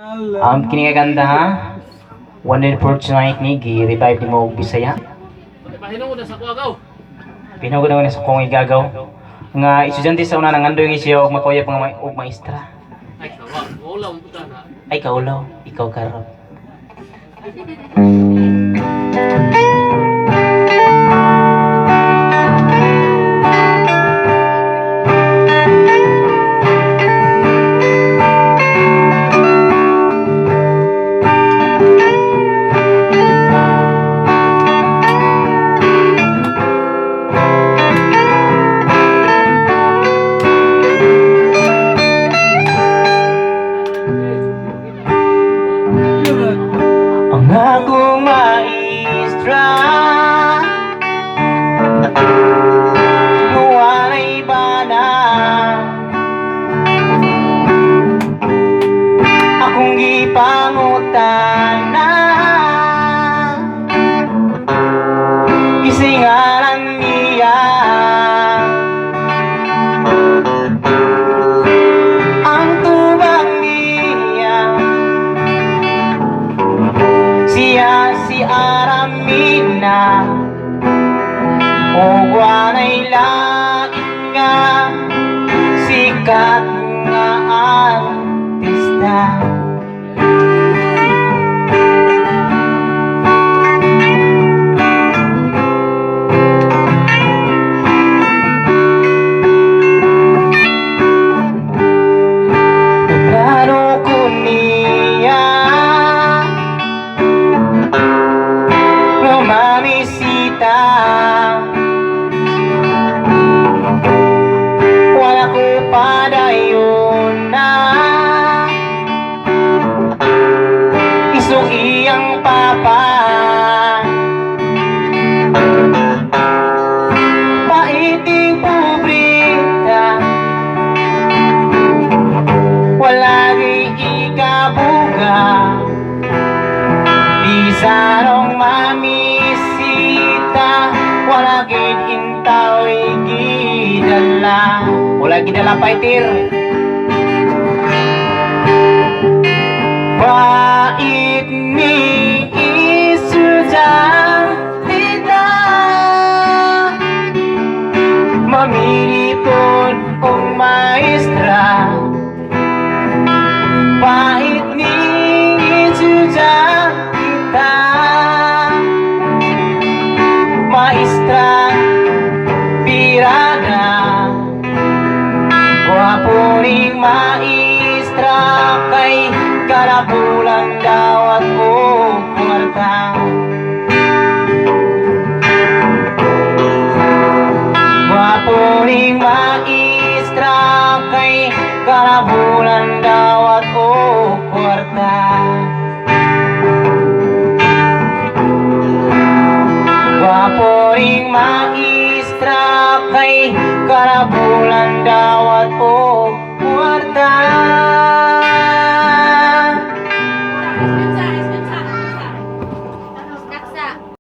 Kini nga ganda ha. 100% ni gi-revive ni mo og Bisaya. Pahinungod na sa kuagaw. Pinagod na sa kong igagaw. Nga estudyante sa una nang andoy siya og makuya pang og maestra. Ay, kawa. Wala mo puta na. Ay kaulaw, ikaw karap. Ang akong maestra nuwalay bana akong gipangutana gisingalan niya ang tubag niya siya si Aramina o wanay langit nga sikat nga artista. Plano ko niya mamisita, wala ko padayon na isong iyang papa paiting pobrita wala ikabuga bisarong mamisita wala gid intaw gidala wala gidala paitir pait ni estudyantita mamilipod kong maestra pait ni estudyantita maestra pirada gwapo ning maestra kay karabulan dawat o kwarta gwapo ning maestra kay karabulan dawat o kwarta.